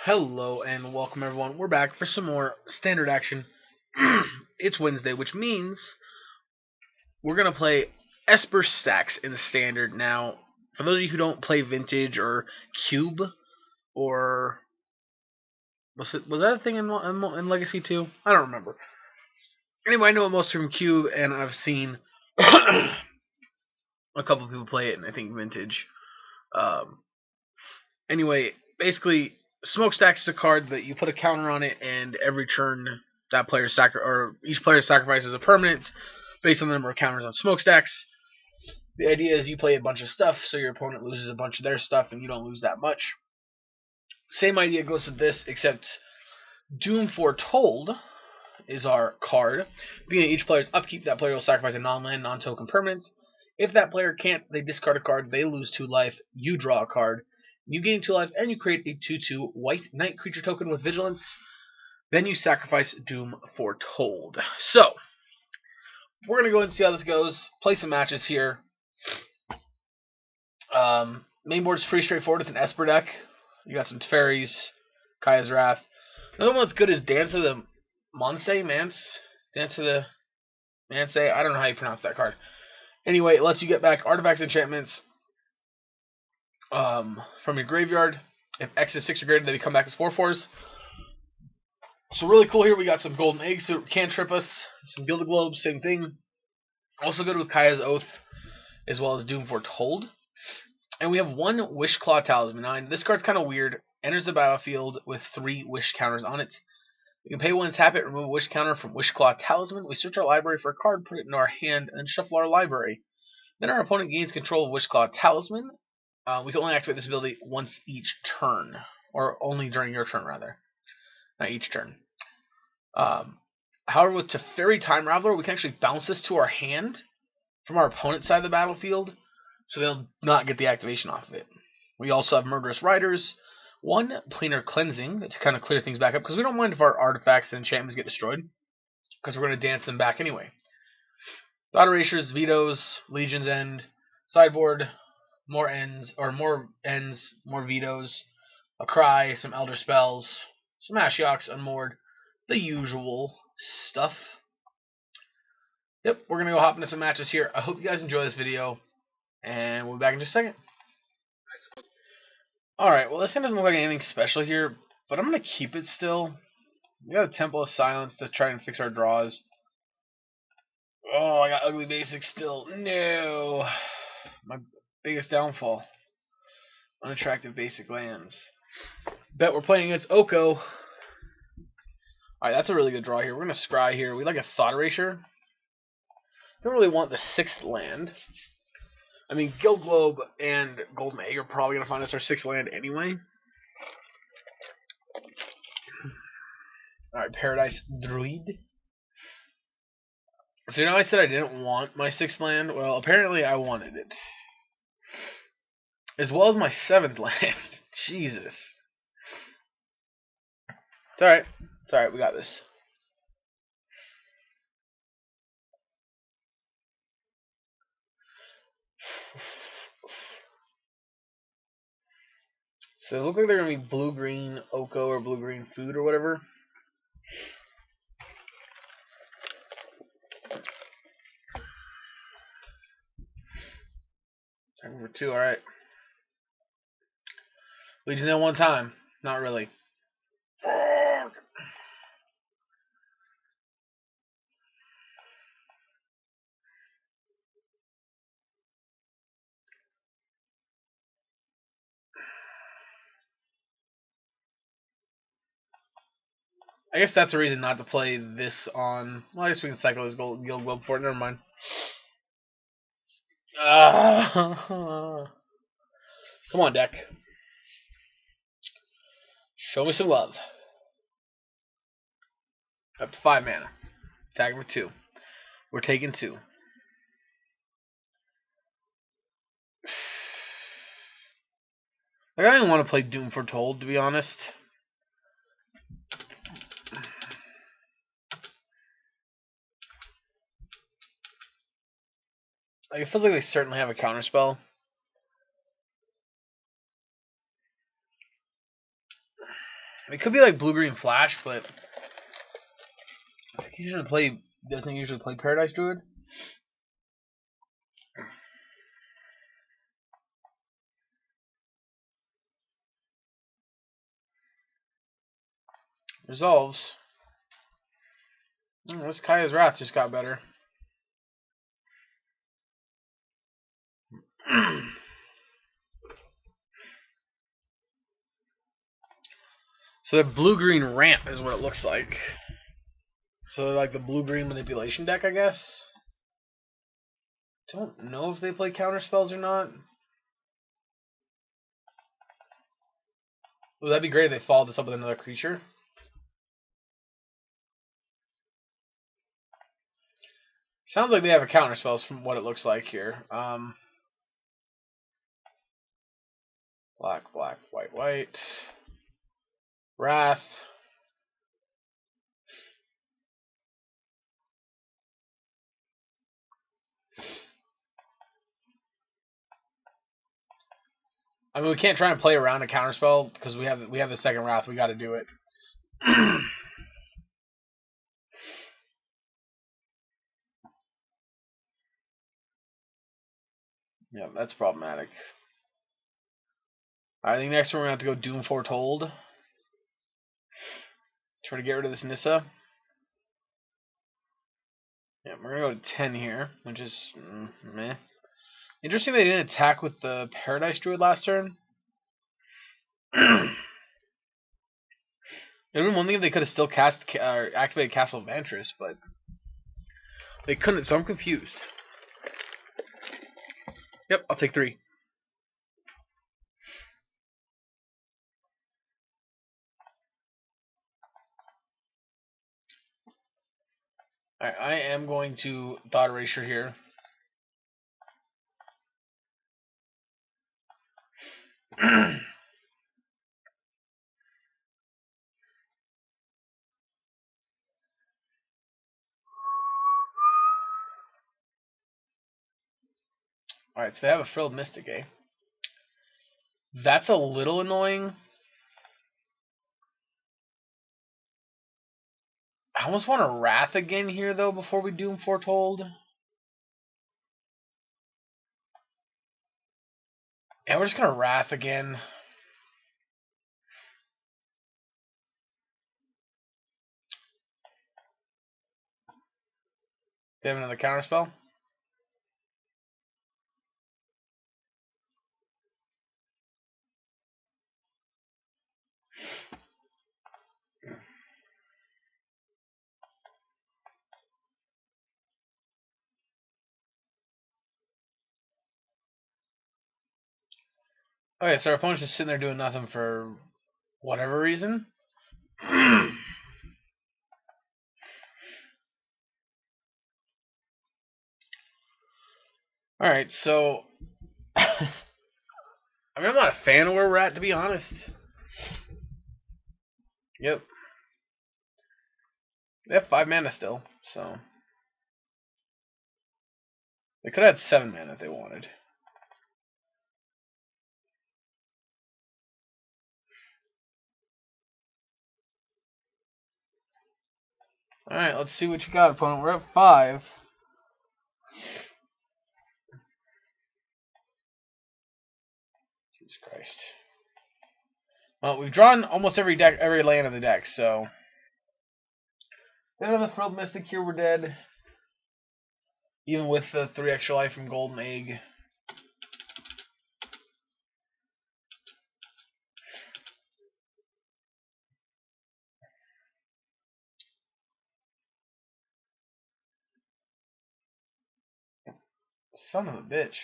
Hello and welcome everyone. We're back for some more standard action. It's Wednesday, which means we're gonna play Esper Stax in the standard. Now, for those of you who don't play Vintage or Cube or was that a thing in Legacy 2? I don't remember. Anyway, I know it most from Cube, and I've seen a couple people play it, and I think Vintage. Um, anyway, basically, Smokestack is a card that you put a counter on it, and every turn that player's each player sacrifices a permanent based on the number of counters on Smokestacks. The idea is you play a bunch of stuff, so your opponent loses a bunch of their stuff, and you don't lose that much. Same idea goes with this, except Doom Foretold is our card. Being each player's upkeep, that player will sacrifice a non-land, non-token permanent. If that player can't, they discard a card, they lose 2 life, you draw a card. You gain 2 life, and you create a 2/2 white knight creature token with vigilance. Then you sacrifice Doom Foretold. So, we're going to go and see how this goes. Play some matches here. Main board is pretty straightforward. It's an Esper deck. You got some Fairies, Kaya's Wrath. Another one that's good is Dance of the Dance of the Manse. I don't know how you pronounce that card. Anyway, it lets you get back artifacts, enchantments from your graveyard. If X is 6 or greater, they come back as 4/4s. So really cool here. We got some golden eggs that can't trip us. Some Gilded Globes, same thing. Also good with Kaya's Oath, as well as Doom Foretold. And we have 1 Wishclaw Talisman. Now, this card's kind of weird. Enters the battlefield with 3 wish counters on it. We can pay 1, tap it, remove a wish counter from Wishclaw Talisman. We search our library for a card, put it in our hand, and then shuffle our library. Then our opponent gains control of Wishclaw Talisman. We can only activate this ability once each turn, or only during your turn, rather. Not each turn. However, with Teferi Time Raveler, we can actually bounce this to our hand from our opponent's side of the battlefield, so they'll not get the activation off of it. We also have Murderous Riders, 1 Planar Cleansing to kind of clear things back up, because we don't mind if our artifacts and enchantments get destroyed, because we're going to dance them back anyway. Thought Erasures, Vetoes, Legion's End, sideboard, more ends, more vetoes, a Cry, some Elder Spells, some Ashioks, Unmoored, the usual stuff. Yep, we're going to go hop into some matches here. I hope you guys enjoy this video, and we'll be back in just a second. Alright, well this hand doesn't look like anything special here, but I'm going to keep it still. We got a Temple of Silence to try and fix our draws. Oh, I got ugly basics still. No. My biggest downfall. Unattractive basic lands. Bet we're playing against Oko. Alright, that's a really good draw here. We're going to scry here. We like a Thought Erasure. Don't really want the 6th land. I mean, Guild Globe and Golden Egg are probably going to find us our 6th land anyway. Alright, Paradise Druid. So you know I said I didn't want my 6th land? Well, apparently I wanted it. As well as my 7th land. Jesus. It's alright. It's alright, we got this. So they look like they're going to be blue-green Oko or blue-green Food or whatever. Number 2, alright. Legion's in 1 time. Not really. I guess that's a reason not to play this on... Well, I guess we can cycle this Guild Globe for it. Never mind. Come on, deck. Show me some love. Up to 5 mana. Attacking for 2. We're taking 2. Like, I don't even want to play Doom Foretold, to be honest. Like, it feels like they certainly have a counterspell. It could be like blue-green flash, but I think he's gonna play. Doesn't he usually play Paradise Druid? Resolves. This Kaya's Wrath just got better. So the blue-green ramp is what it looks like. So like the blue-green manipulation deck, I guess. Don't know if they play counter spells or not. Would that be great if they followed this up with another creature? Sounds like they have a counter spells from what it looks like here. Black, black, white, white. Wrath. I mean, we can't try and play around a counterspell because we have the second Wrath. We got to do it. Yeah, that's problematic. I think next one we're gonna have to go Doom Foretold. Try to get rid of this Nissa. Yeah, we're gonna go to 10 here, which is meh. Interesting they didn't attack with the Paradise Druid last turn. It would have been one thing if they could have still activated Castle of Vantress, but they couldn't, so I'm confused. Yep, I'll take 3. Alright, I am going to Thought Erasure here. Alright, so they have a Frilled Mystic, eh? That's a little annoying. I almost want a Wrath again here, though, before we Doom Foretold. Yeah, we're just gonna Wrath again. They have another counterspell. Okay, so our opponent's just sitting there doing nothing for whatever reason. Alright, so I mean, I'm not a fan of where we're at, to be honest. Yep. They have 5 mana still, so they could have had 7 mana if they wanted. Alright, let's see what you got, opponent. We're at 5. Jesus Christ. Well, we've drawn almost every land in the deck, so another Frilled Mystic here, we're dead. Even with the 3 extra life from Golden Egg. Son of a bitch.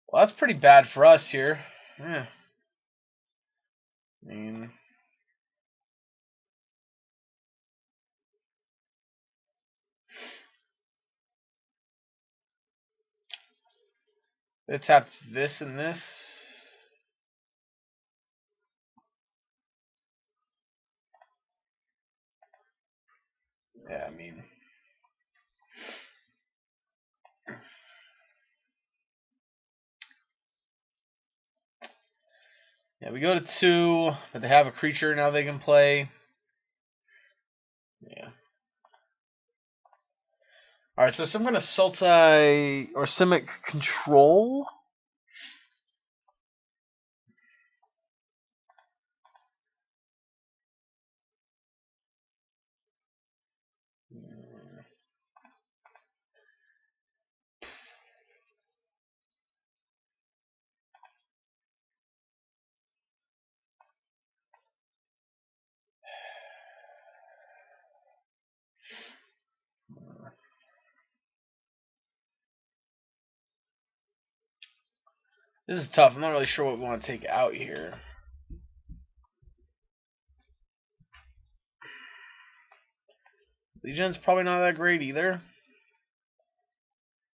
Well, that's pretty bad for us here. Yeah. I mean, they tapped this and this. Yeah, I mean, Yeah, we go to 2, but they have a creature now they can play. Yeah. Alright, so some kind of Sultai or Simic control. This is tough. I'm not really sure what we want to take out here. Legion's probably not that great either.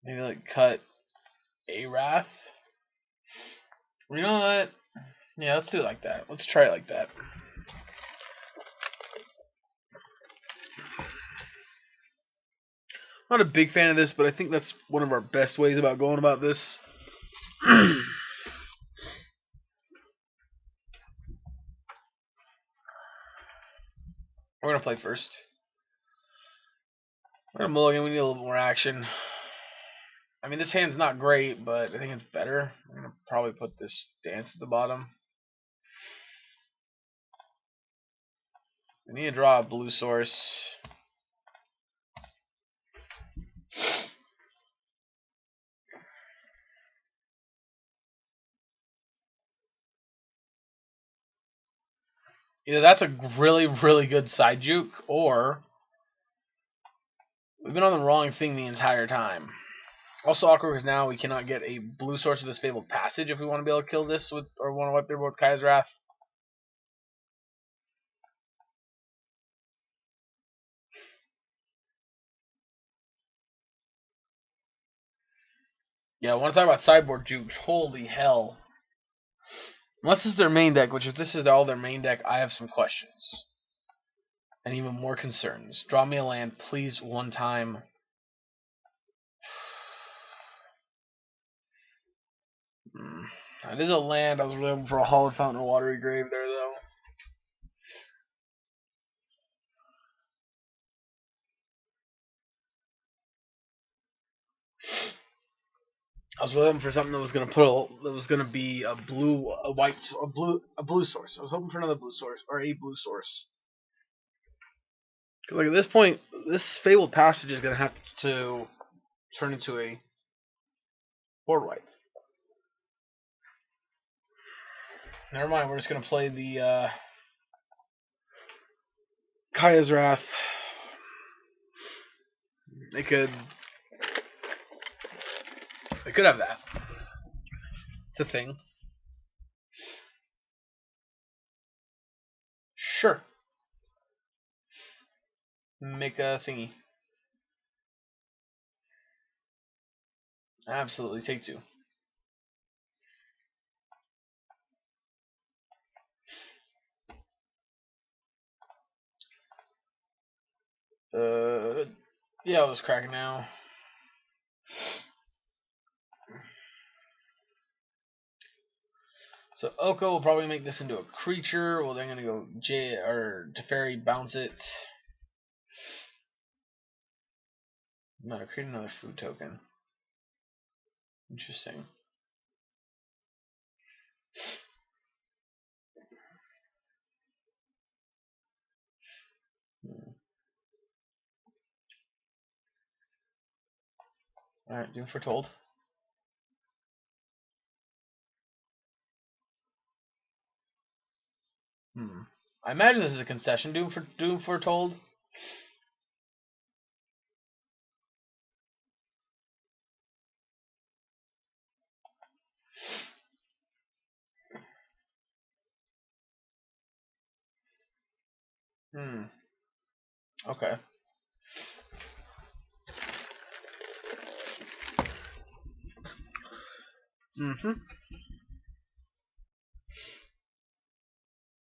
Maybe like cut a Wrath. You know what? Yeah, let's do it like that. Let's try it like that. I'm not a big fan of this, but I think that's one of our best ways about going about this. We're gonna play first. We're gonna mulligan. We need a little bit more action. I mean, this hand's not great, but I think it's better. I'm gonna probably put this dance at the bottom. We need to draw a blue source. Either that's a really, really good side juke, or we've been on the wrong thing the entire time. Also awkward because now we cannot get a blue source of this Fabled Passage if we want to be able to kill this with, or want to wipe their board with Kaya's Wrath. Yeah, I want to talk about sideboard jukes. Holy hell. Unless this is their main deck, which if this is all their main deck, I have some questions. And even more concerns. Draw me a land, please, one time. It is a land. I was really hoping for a Hallowed Fountain or Watery Grave there, though. I was really hoping for something that was gonna be a blue, a white, a blue source. I was hoping for another blue source or a blue source. Because like at this point, this Fabled Passage is gonna have to turn into a board wipe. Never mind. We're just gonna play the Kaya's Wrath. They could have that. It's a thing. Sure. Make a thingy. Absolutely. Take 2. Yeah, I was cracking now. So Oko will probably make this into a creature. Well, they're gonna go Teferi, bounce it. No, create another food token. Interesting. Alright, Doom Foretold. I imagine this is a concession. Doom Foretold. Okay.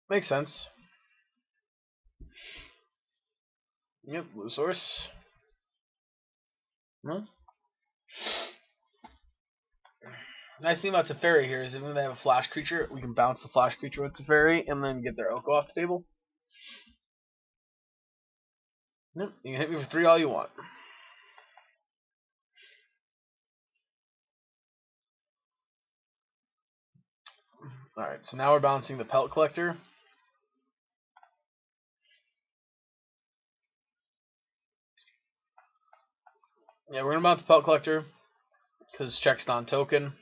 Makes sense. Yep, blue source. No. Nice thing about Teferi here is even if they have a flash creature, we can bounce the flash creature with Teferi and then get their Oko off the table. Yep, you can hit me for 3 all you want. Alright, so now we're bouncing the Pelt Collector. Yeah, we're going to bounce the Pelt Collector because check's non-token.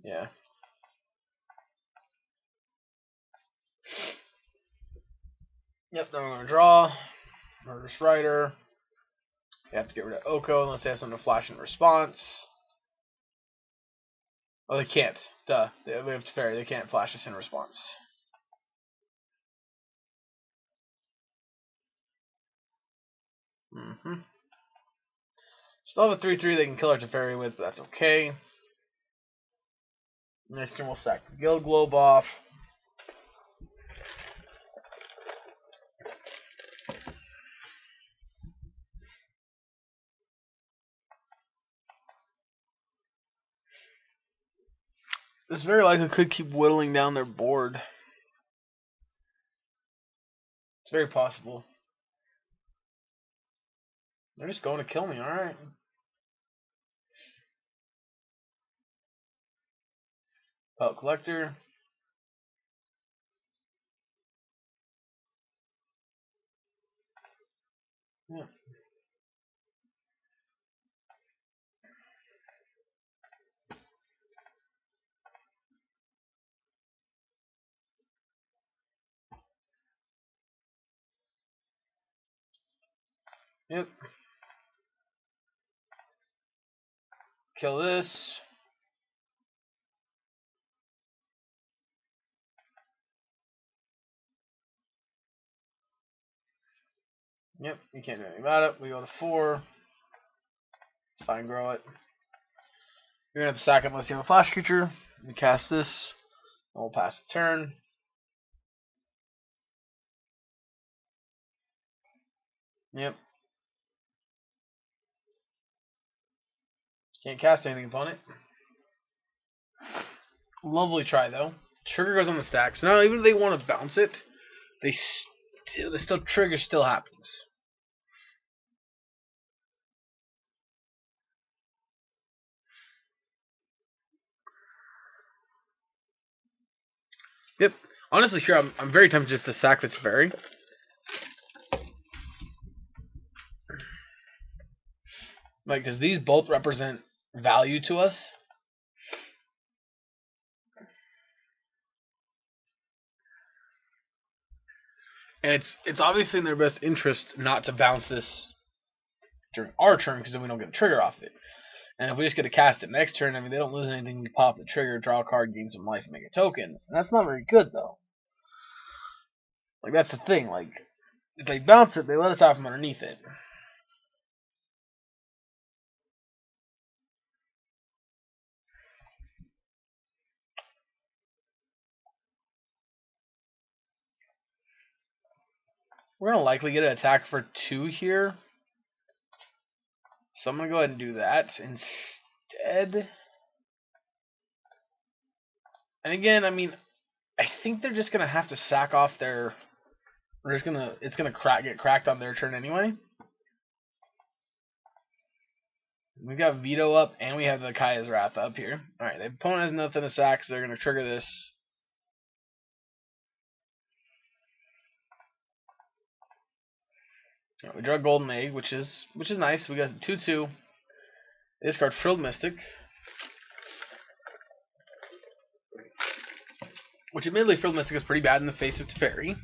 Yeah. Yep, then we're going to draw. Murderous Rider. You have to get rid of Oko unless they have something to flash in response. Oh, they can't. Duh. We have Teferi. They can't flash us in response. Still have a 3/3 they can kill our Teferi with, but that's okay. Next turn we'll sack the Guild Globe off. This very likely could keep whittling down their board. It's very possible. They're just going to kill me, alright. Pelt Collector. Yeah. Yep. Kill this. Yep, you can't do anything about it. We go to 4. It's fine, grow it. You're going to have to sack it unless you have a flash creature. We cast this. And we'll pass the turn. Yep. Can't cast anything upon it. Lovely try, though. Trigger goes on the stack. So now even if they want to bounce it, the trigger still happens. Yep. Honestly, here I'm very tempted just to sack this Teferi. Like, because these both represent value to us. And it's obviously in their best interest not to bounce this during our turn, because then we don't get a trigger off it. And if we just get to cast it next turn, I mean, they don't lose anything. You pop the trigger, draw a card, gain some life, and make a token. And that's not very good, though. Like, that's the thing. Like, if they bounce it, they let us out from underneath it. We're going to likely get an attack for 2 here. So I'm going to go ahead and do that instead. And again, I mean, I think they're just going to have to sack off their... It's going to get cracked on their turn anyway. We've got Veto up, and we have the Kaya's Wrath up here. Alright, the opponent has nothing to sack, so they're going to trigger this. Right, we draw Golden Egg, which is nice. We got 2/2. Discard Frilled Mystic. Which, admittedly, Frilled Mystic is pretty bad in the face of Teferi.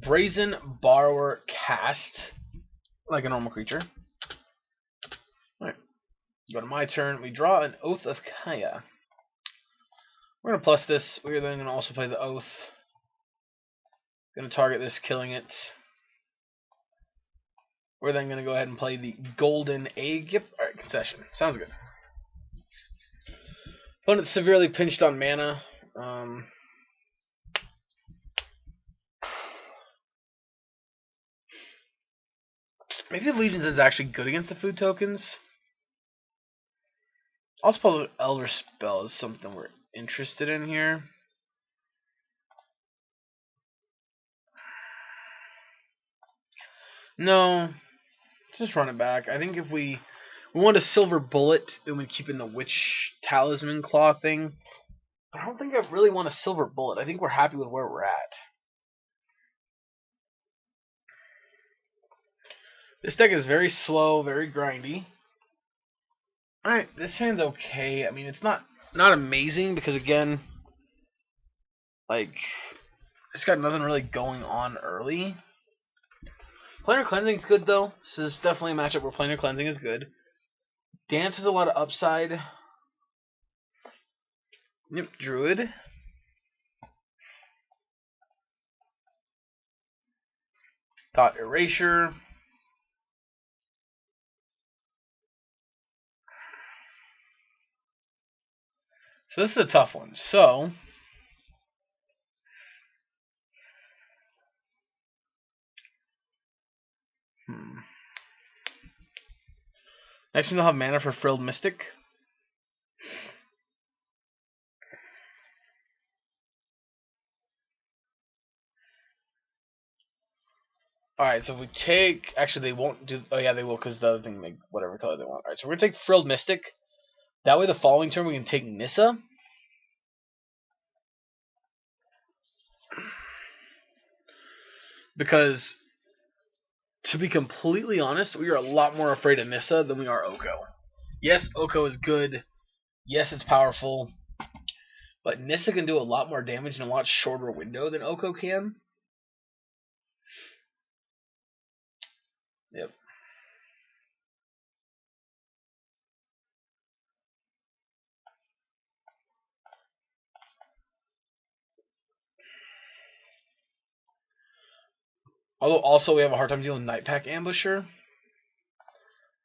Brazen Borrower cast, like a normal creature. Alright, go to my turn. We draw an Oath of Kaya. We're going to plus this. We're then going to also play the Oath. Going to target this, killing it. We're then going to go ahead and play the Golden Egg. Yep, alright, concession. Sounds good. Opponent's severely pinched on mana. Maybe Allegiance is actually good against the food tokens. Also, probably Elder Spell is something we're interested in here. No, just run it back. I think if we want a silver bullet, then we keep in the witch talisman claw thing. But I don't think I really want a silver bullet. I think we're happy with where we're at. This deck is very slow, very grindy. Alright, this hand's okay. I mean, it's not amazing because, again, like, it's got nothing really going on early. Planar Cleansing is good, though. So this is definitely a matchup where Planar Cleansing is good. Dance has a lot of upside. Yep, Druid. Thought Erasure. So this is a tough one. So next, we'll have mana for Frilled Mystic. Alright, so if we take... Actually, they won't do... Oh, yeah, they will, because the other thing, make whatever color they want. Alright, so we're going to take Frilled Mystic. That way, the following turn, we can take Nissa. Because, to be completely honest, we are a lot more afraid of Nissa than we are Oko. Yes, Oko is good. Yes, it's powerful. But Nissa can do a lot more damage in a lot shorter window than Oko can. Yep. Although also we have a hard time dealing with Nightpack Ambusher.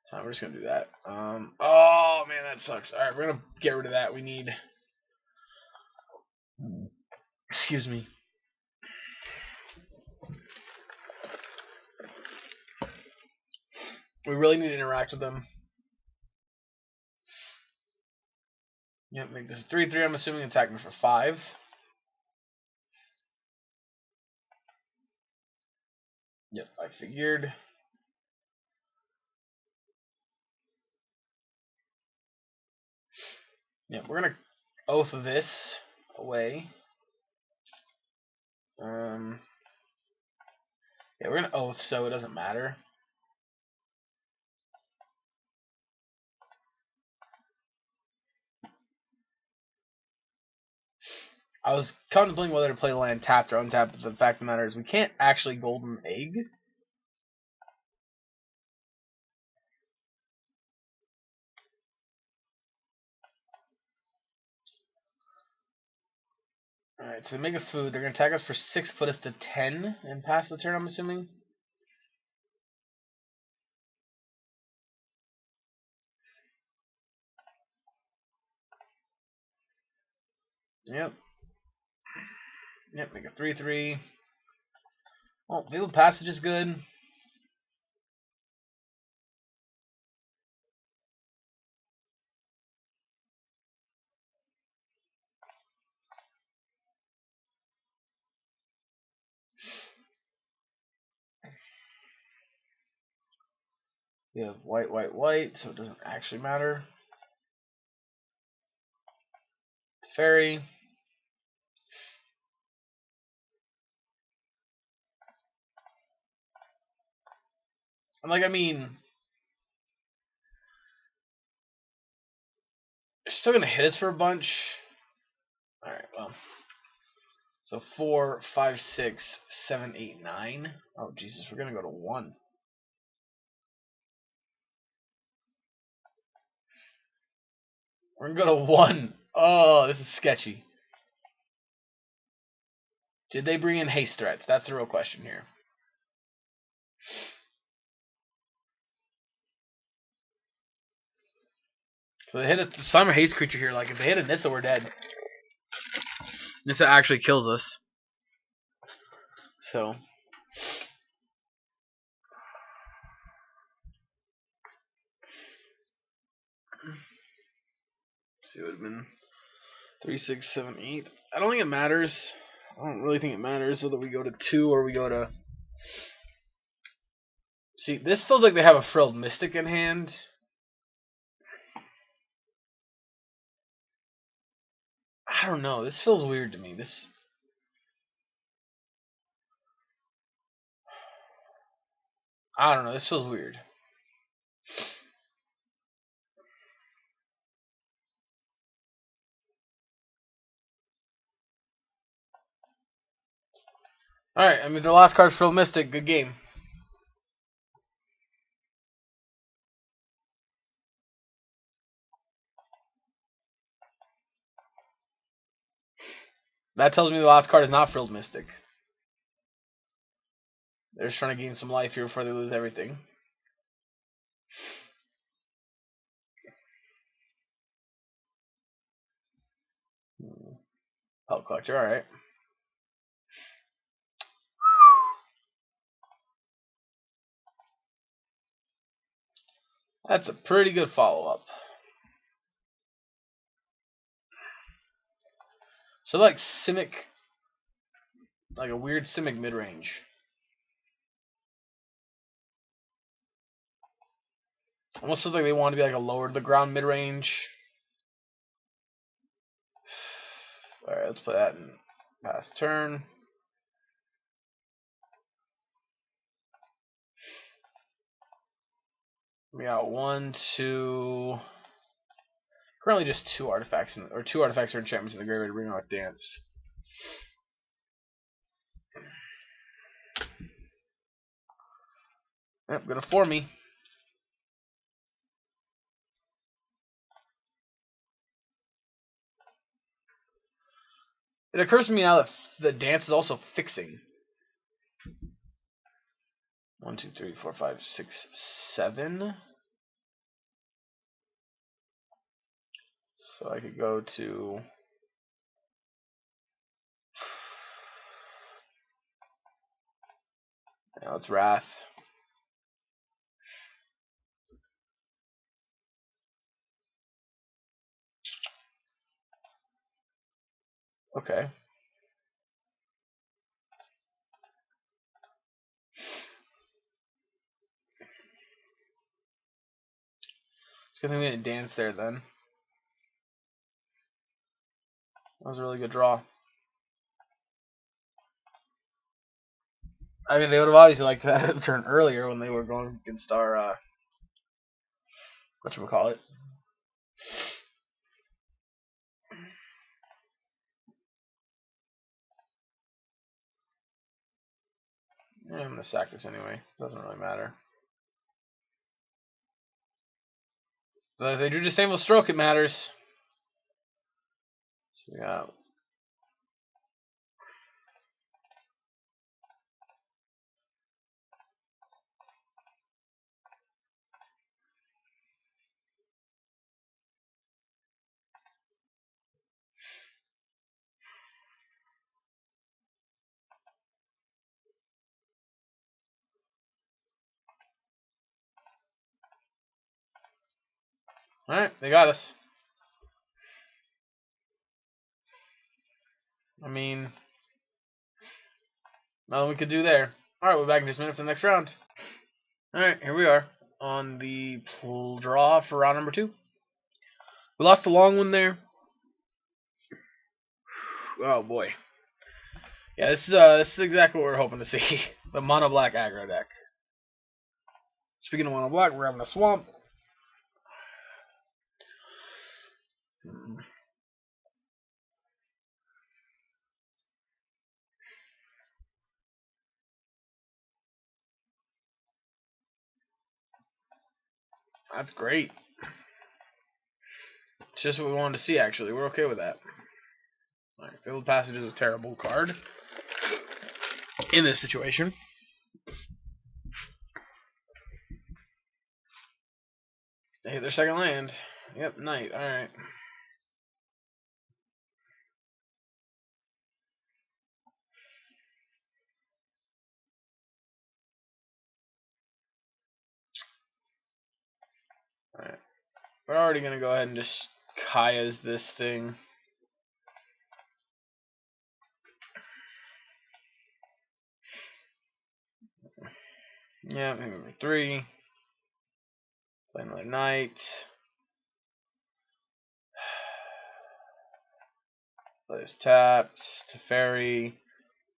So we're just going to do that. Oh, man, that sucks. Alright, we're going to get rid of that. We need... Excuse me. We really need to interact with them. Yep, make this 3/3. I'm assuming attack me for 5. Yep, I figured. Yep, we're gonna oath this away. Yeah, we're gonna oath, so it doesn't matter. I was contemplating whether to play land tapped or untapped, but the fact of the matter is we can't actually golden egg. Alright, so they make a food. They're going to attack us for 6, put us to 10, and pass the turn, I'm assuming. Yep. Yep, make a 3/3. Oh, Fabled Passage is good. We have white, white, white, so it doesn't actually matter. Fairy. And like, I mean, they're still gonna hit us for a bunch. Alright, well. So 4, 5, 6, 7, 8, 9. Oh Jesus, we're gonna go to 1. We're gonna go to 1. Oh, this is sketchy. Did they bring in haste threats? That's the real question here. So they hit a Summer Haste creature here. Like if they hit a Nissa, we're dead. Nissa actually kills us. So. Let's see, it would have been 3, 6, 7, 8. I don't think it matters. I don't really think it matters whether we go to 2 or we go to. See, this feels like they have a Frilled Mystic in hand. I don't know. This feels weird to me. I don't know. This feels weird. Alright, I mean, the last card's Frilled Mystic. Good game. That tells me the last card is not Frilled Mystic. They're just trying to gain some life here before they lose everything. Pellet Collector, alright. That's a pretty good follow-up. So like Simic, like a weird Simic mid-range. Almost feels like they want to be like a lower to the ground mid-range. Alright, let's play that in pass turn. We got 1, 2. Currently just 2 artifacts, or 2 artifacts or enchantments in the graveyard to bring out Dance. Yep, gonna 4 me. It occurs to me now that the Dance is also fixing. 1, 2, 3, 4, 5, 6, 7. So I could go to. Now it's Wrath. Okay. It's good thing we didn't Dance there then. That was a really good draw. I mean, they would have obviously liked that turn earlier when they were going against our, whatchamacallit. Yeah, I'm going to sack this anyway. Doesn't really matter. But if they drew Disdainful Stroke, it matters. So we got. Alright, they got us. I mean, nothing we could do there. Alright, we're back in just a minute for the next round. Alright, here we are on the draw for round number 2. We lost a long one there. Oh boy. Yeah, this is exactly what we're hoping to see. The mono black aggro deck. Speaking of mono black, we're having a swamp. That's great. It's just what we wanted to see, actually. We're okay with that. Alright, Fabled Passage is a terrible card in this situation. They hit their second land. Yep, night. Alright. Alright. We're already gonna go ahead and just Kaya's this thing. Yeah, number 3. Play another night. Play this tapped. Teferi.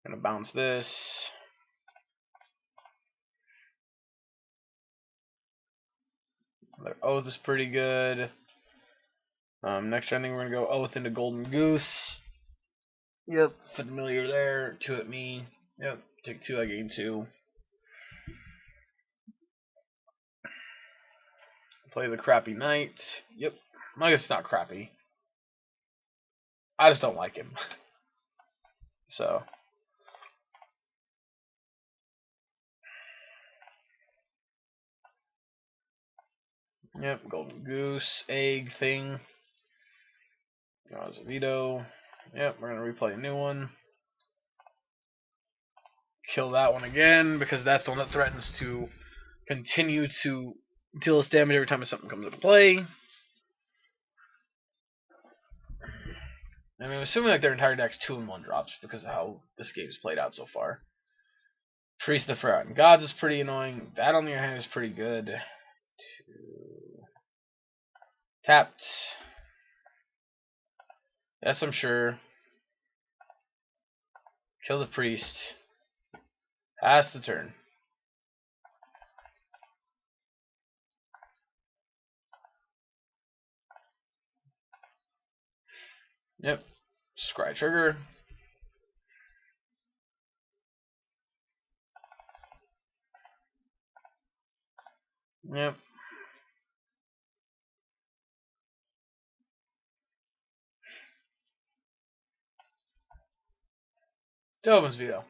Gonna bounce this. Their Oath is pretty good. Next turn, I think we're gonna go Oath into Golden Goose. Yep, familiar there. 2 at me. Yep, take 2. I gain 2. Play the crappy knight. Yep, I guess it's not crappy. I just don't like him. So. Yep, Golden Goose, egg thing. Veto. Yep, we're gonna replay a new one. Kill that one again because that's the one that threatens to continue to deal us damage every time something comes into play. I mean, I'm assuming like their entire deck's 2-in-1 drops because of how this game's played out so far. Priest of the Forgotten Gods is pretty annoying. That on the other hand is pretty good. 2. Tapped. Yes, I'm sure. Kill the priest. Pass the turn. Yep. Scry trigger. Yep. Delvin's Veto.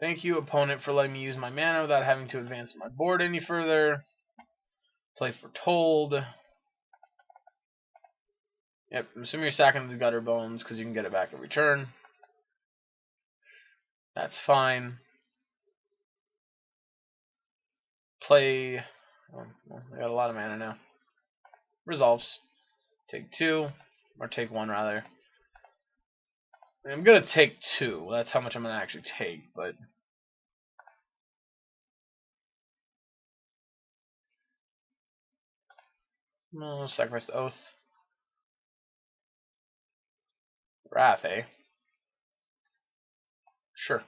Thank you, opponent, for letting me use my mana without having to advance my board any further. Play Foretold. Yep, I'm assuming you're sacking the Gutter Bones because you can get it back every turn. That's fine. Play. Oh, well, I got a lot of mana now. Resolves. Take 2. Or take 1, rather. I'm going to take 2. That's how much I'm going to actually take, but. No, sacrifice the Oath. Wrath, eh? Sure.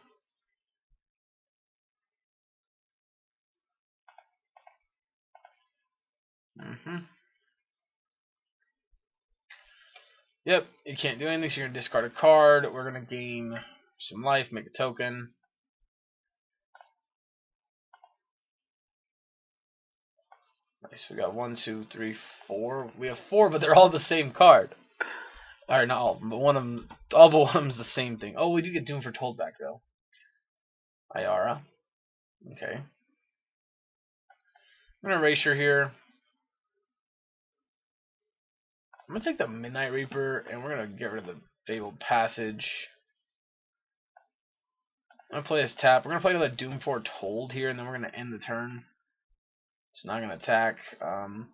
Yep, you can't do anything, so you're going to discard a card. We're going to gain some life, make a token. Nice, we got 1, 2, 3, 4. We have 4, but they're all the same card. Alright, not all of them, but one of them, all but one of them's the same thing. Oh, we do get Doom Foretold back, though. Ayara. Okay. I'm going to Erasure here. I'm going to take the Midnight Reaper, and we're going to get rid of the Fabled Passage. I'm going to play this tap. We're going to play another Doom Foretold here, and then we're going to end the turn. It's not going to attack. On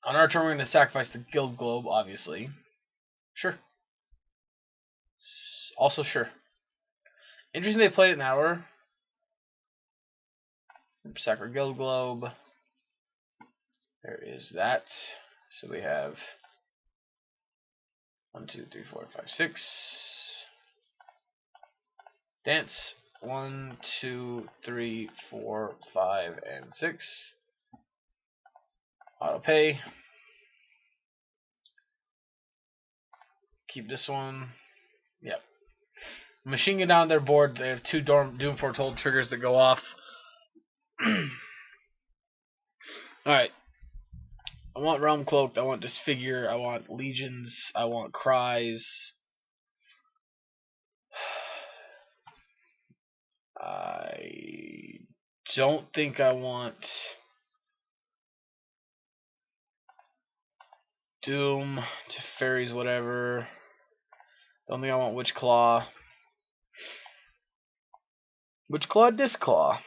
our turn, we're going to sacrifice the Guild Globe, obviously. Sure. Also sure. Interesting they played it an hour. Sacra Guild Globe. There is that. So we have 1, 2, 3, 4, 5, 6. Dance. 1, 2, 3, 4, 5, and 6. Auto pay. Keep this one. Yep. Machine gun down their board. They have 2 Doom Foretold triggers that go off. Alright. I want Realm-Cloaked. I want Disfigure. I want Legions. I want Cries. I don't think I want Doom, to fairies, whatever. Don't think I want Witch Claw. Witch Claw, Disc Claw.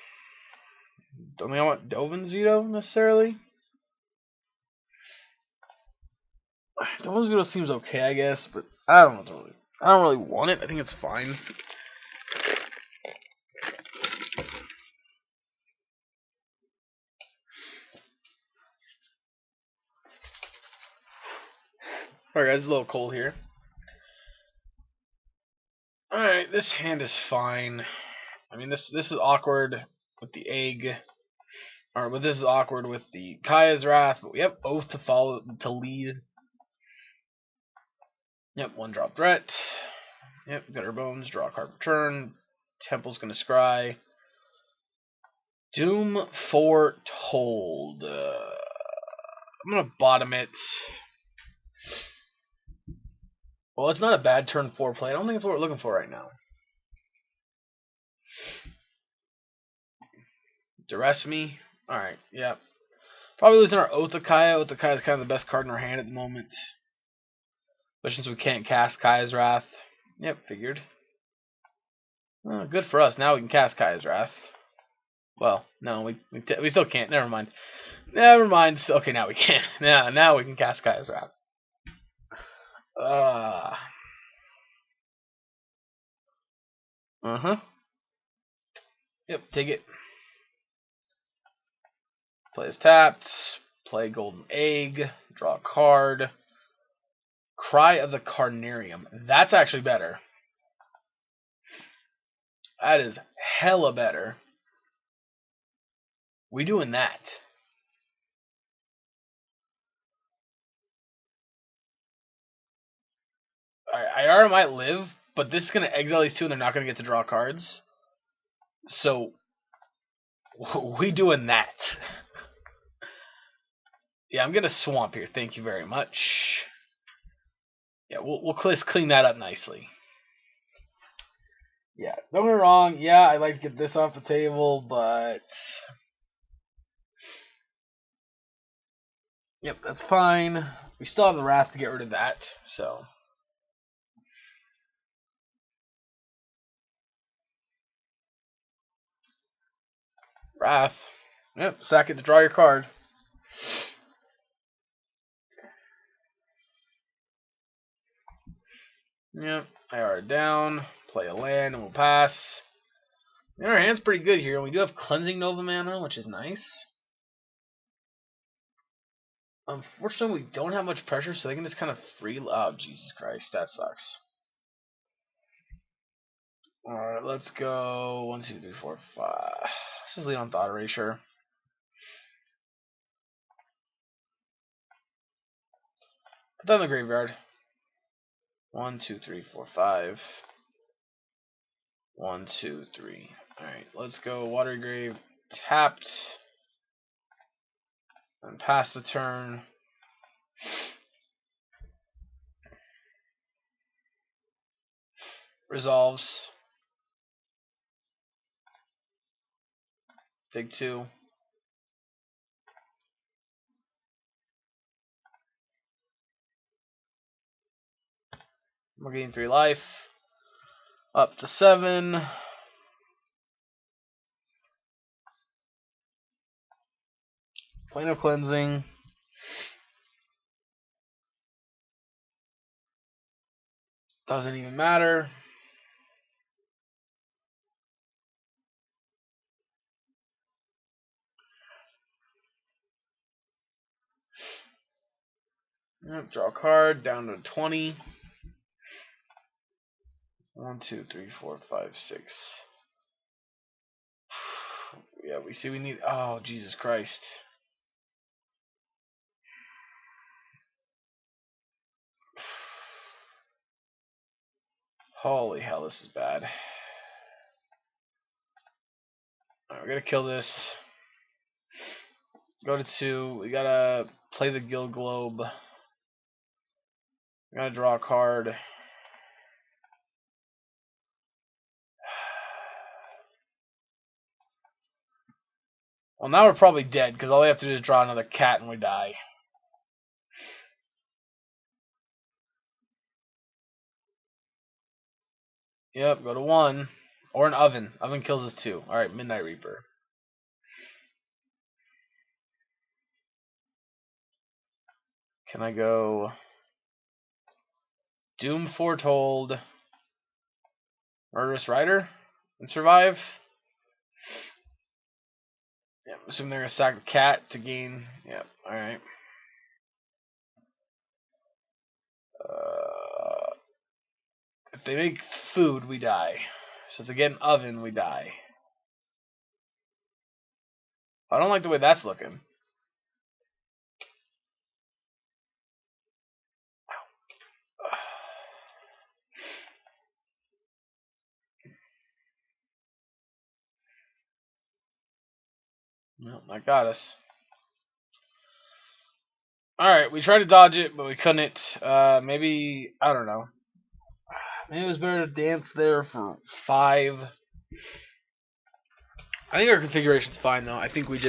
Don't think I want Dovin's Veto necessarily. Dovin's Veto seems okay, I guess, but I don't really want it. I think it's fine. Alright guys, it's a little cold here. Alright, this hand is fine. I mean, this is awkward with the egg. But this is awkward with the Kaya's Wrath. But we have Oath to follow to lead. Yep, 1-drop threat. Yep, got our bones. Draw a card per turn. Temple's gonna scry. Doom Foretold. I'm gonna bottom it. Well, it's not a bad turn 4 play. I don't think it's what we're looking for right now. Duress me. Alright, yeah. Probably losing our Oath of Kaya. Oath of Kaya is kind of the best card in our hand at the moment. But since we can't cast Kaya's Wrath. Yep, figured. Well, good for us. Now we can cast Kaya's Wrath. Well, no, we still can't. Never mind. Never mind. Okay, now we can. Now we can cast Kaya's Wrath. Yep, take it. Play as tapped. Play Golden Egg. Draw a card. Cry of the Carnarium. That's actually better. That is hella better. We doing that. Alright, Ayara might live, but this is going to exile these two and they're not going to get to draw cards. So, we doing that. Yeah, I'm going to swamp here. Thank you very much. Yeah, we'll clean that up nicely. Yeah, don't get me wrong. Yeah, I'd like to get this off the table, but... Yep, that's fine. We still have the Wrath to get rid of that, so... Wrath. Yep, sack it to draw your card. Yep, IR down, play a land, and we'll pass. Yeah, our hand's pretty good here. We do have Cleansing Nova mana, which is nice. Unfortunately, we don't have much pressure, so they can just kind of free... Oh, Jesus Christ, that sucks. Alright, let's go 1, 2, 3, 4, 5. Let's just lead on Thought Erasure. Put that in the graveyard. 1, 2, 3, 4, 5. 1, 2, 3. Alright, let's go Watery Grave. Tapped. And pass the turn. Resolves. Dig 2. We're getting 3 life. Up to 7. Plano Cleansing. Doesn't even matter. Yep, draw a card, down to 20. 1, 2, 3, 4, 5, 6. Yeah, we see we need... Oh, Jesus Christ. Holy hell, this is bad. Alright, we're gonna kill this. Go to 2. We gotta play the Guild Globe. We gotta draw a card. Well, now we're probably dead, because all we have to do is draw another cat and we die. Yep, go to 1. Or an oven. Oven kills us 2. Alright, Midnight Reaper. Can I go Doom Foretold, Murderous Rider, and survive? Yep, assume they're going to sack the cat to gain. Yep, alright. If they make food, we die. So if they get an oven, we die. I don't like the way that's looking. Well, that got us. Alright, we tried to dodge it, but we couldn't. Maybe, I don't know. Maybe it was better to dance there for 5. I think our configuration's fine, though. I think we're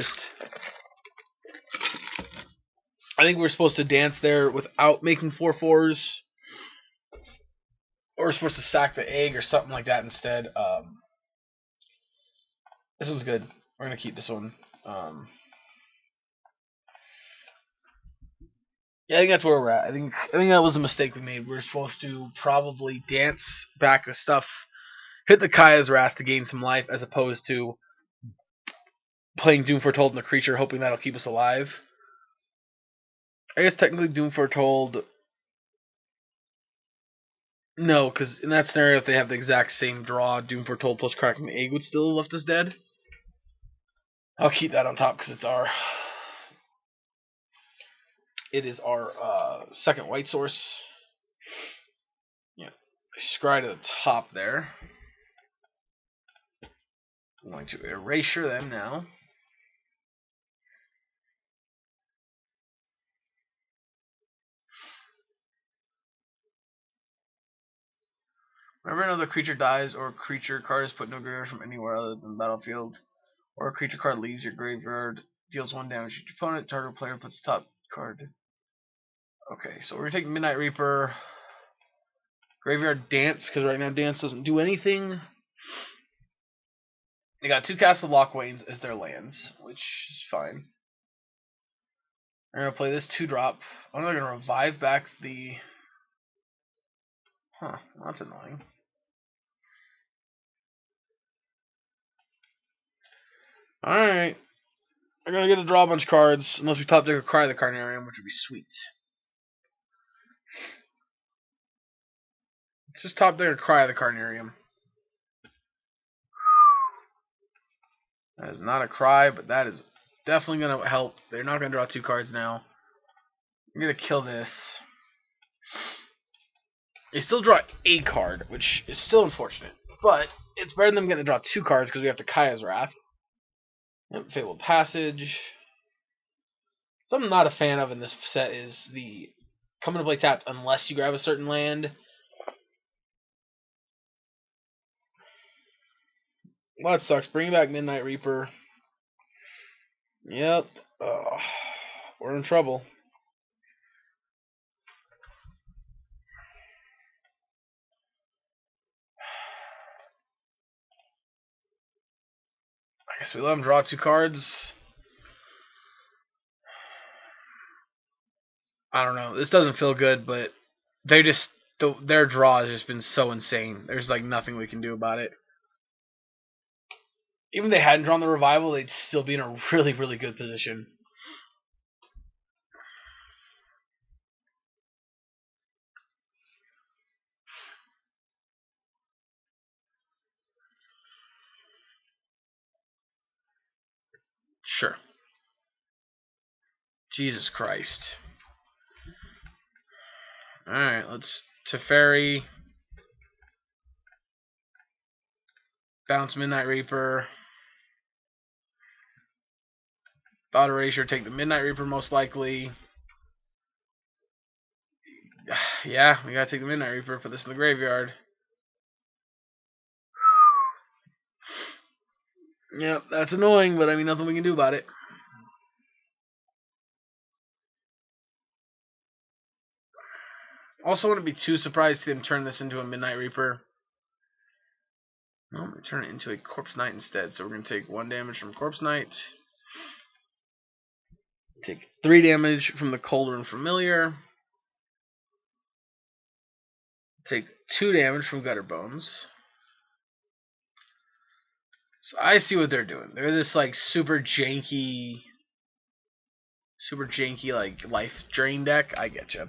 supposed to dance there without making 4/4s. Or we're supposed to sack the egg or something like that instead. This one's good. We're going to keep this one. Yeah, I think that's where we're at. I think that was a mistake we made. We were supposed to probably dance back the stuff, hit the Kaya's Wrath to gain some life, as opposed to playing Doom Foretold in the creature, hoping that'll keep us alive. I guess technically Doom Foretold. No, because in that scenario, if they have the exact same draw, Doom Foretold plus cracking the egg would still have left us dead. I'll keep that on top because it is our second white source. Yeah, scry to the top there. I'm going to erasure them now. Whenever another creature dies or a creature card is put into a graveyard from anywhere other than the battlefield, or a creature card leaves your graveyard, deals 1 damage to your opponent, target player puts the top card. Okay, so we're going to take Midnight Reaper, Graveyard Dance, because right now Dance doesn't do anything. They got 2 Castle Lockwains as their lands, which is fine. They're going to play this 2-drop. I'm not going to revive back the... Huh, that's annoying. Alright. We're going to get to draw a bunch of cards, unless we top deck a Cry the Carnarium, which would be sweet. Let's just top deck a Cry the Carnarium. That is not a Cry, but that is definitely going to help. They're not going to draw 2 cards now. I'm going to kill this. They still draw a card, which is still unfortunate. But it's better than them getting to draw 2 cards because we have to Kaya's Wrath. Yep, Fabled Passage. Something I'm not a fan of in this set is the coming to play tapped unless you grab a certain land. Well, that sucks. Bring back Midnight Reaper. Yep. We're in trouble. I guess we let them draw 2 cards. I don't know. This doesn't feel good, but their draw has just been so insane. There's like nothing we can do about it. Even if they hadn't drawn the revival, they'd still be in a really, really good position. Sure. Jesus Christ. Alright, let's Teferi. Bounce Midnight Reaper. Thought Erasure, take the Midnight Reaper most likely. Yeah, we gotta take the Midnight Reaper, put this in the graveyard. Yep, that's annoying, but I mean, nothing we can do about it. Also, wouldn't be too surprised to see them turn this into a Midnight Reaper. Well, we turn it into a Corpse Knight instead. So we're going to take 1 damage from Corpse Knight. Take 3 damage from the Cauldron Familiar. Take 2 damage from Gutter Bones. So I see what they're doing. They're this like super janky like life drain deck. I get you.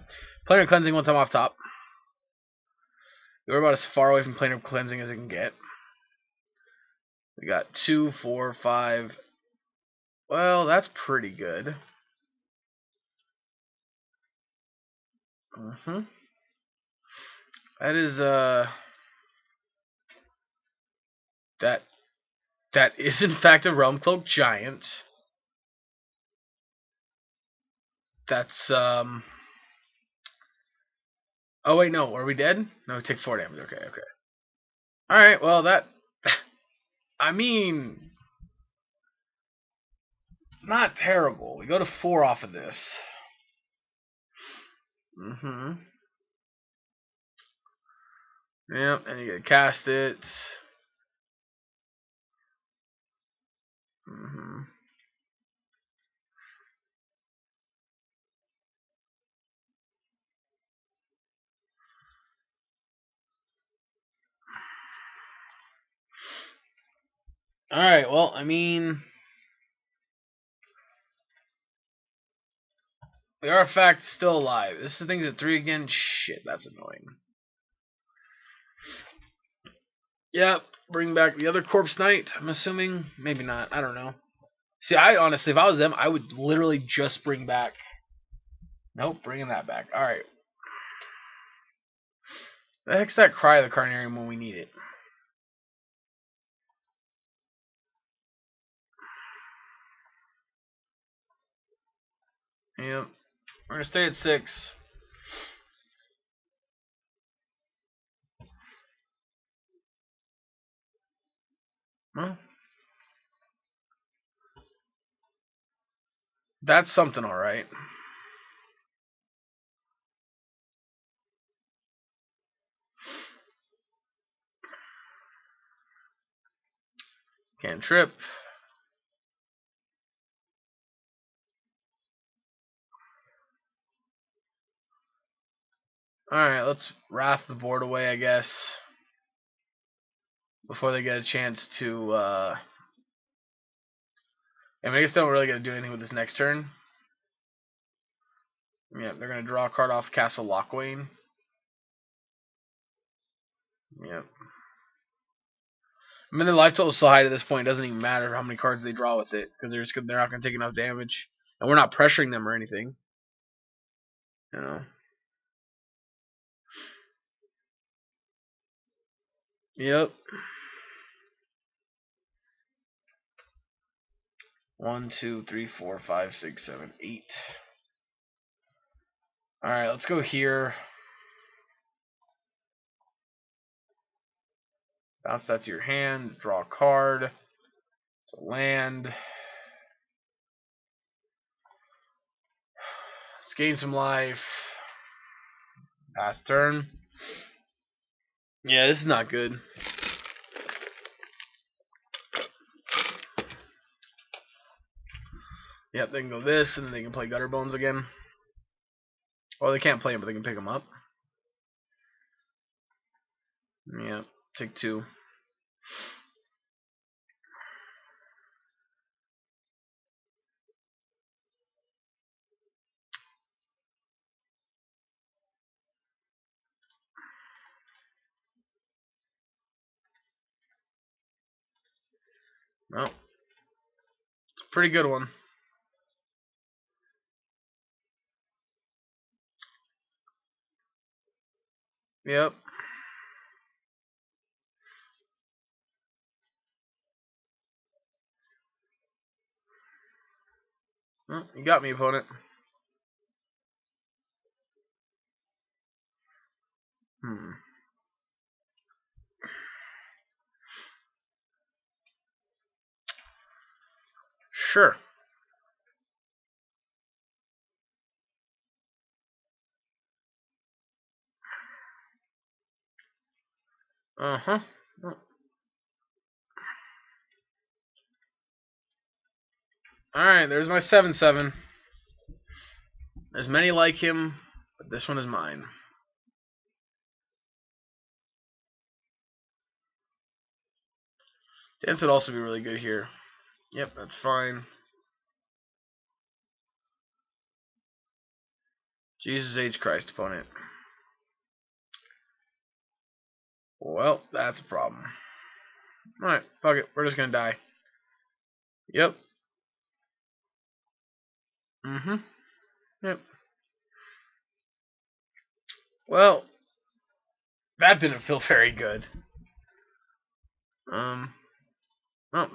Planar Cleansing 1 time off top. We're about as far away from Planar Cleansing as it can get. We got 2, 4, 5. Well, that's pretty good. That is that is in fact a Realm-Cloaked Giant. That's Oh wait, no, are we dead? No, we take 4 damage. Okay. Alright, well that I mean it's not terrible. We go to 4 off of this. Yep, and you gotta cast it. Alright, well, I mean the artifact's still alive. This thing's at 3 again. Shit, that's annoying. Yep, bring back the other Corpse Knight, I'm assuming. Maybe not. I don't know. See, I honestly, if I was them, I would literally just bring back. Nope, bringing that back. Alright. The heck's that Cry of the Carnarium when we need it? Yep. We're going to stay at 6. Well, that's something, alright. Can't trip. Alright, let's Wrath the board away, I guess. Before they get a chance to, I guess they don't really get to do anything with this next turn. Yeah, they're going to draw a card off Castle Lochwain. Yep. I mean, their life total is so high to this point, it doesn't even matter how many cards they draw with it, because they're not going to take enough damage. And we're not pressuring them or anything. You know? Yep. 1, 2, 3, 4, 5, 6, 7, 8. Alright, let's go here. Bounce that to your hand. Draw a card. It's a land. Let's gain some life. Pass turn. Yeah, this is not good. Yep, they can go this, and then they can play Gutter Bones again. Well, they can't play them, but they can pick them up. Yep, take 2. Well, it's a pretty good one. Yep. Well, you got me, opponent. Sure. Uh-huh. Alright, there's my 7/7. There's many like him, but this one is mine. Dance would also be really good here. Yep, that's fine. Jesus H. Christ, opponent. Well, that's a problem. Alright, fuck it. We're just gonna die. Yep. Yep. Well, that didn't feel very good. Well,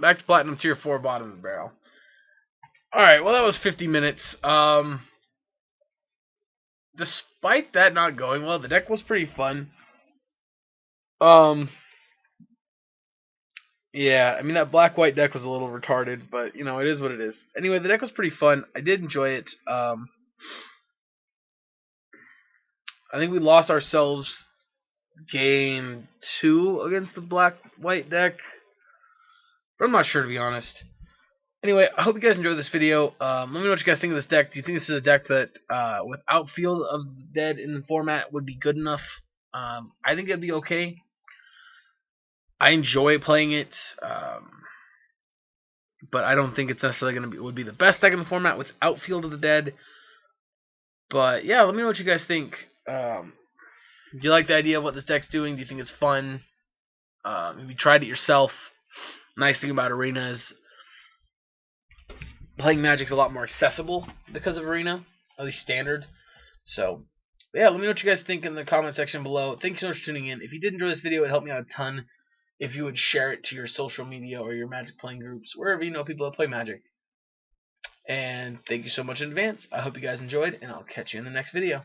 back to Platinum Tier 4 bottom of the barrel. Alright, well that was 50 minutes. Despite that not going well, the deck was pretty fun. Yeah, I mean that black-white deck was a little retarded, but you know, it is what it is. Anyway, the deck was pretty fun. I did enjoy it. I think we lost ourselves game 2 against the black-white deck. But I'm not sure, to be honest. Anyway, I hope you guys enjoyed this video. Let me know what you guys think of this deck. Do you think this is a deck that, without Field of the Dead in the format, would be good enough? I think it'd be okay. I enjoy playing it, but I don't think it's necessarily would be the best deck in the format without Field of the Dead. But yeah, let me know what you guys think. Do you like the idea of what this deck's doing? Do you think it's fun? Have you tried it yourself? Nice thing about Arena is playing Magic's a lot more accessible because of Arena, at least standard. So, yeah, let me know what you guys think in the comment section below. Thank you so much for tuning in. If you did enjoy this video, it helped me out a ton if you would share it to your social media or your Magic playing groups, wherever you know people that play Magic. And thank you so much in advance. I hope you guys enjoyed, and I'll catch you in the next video.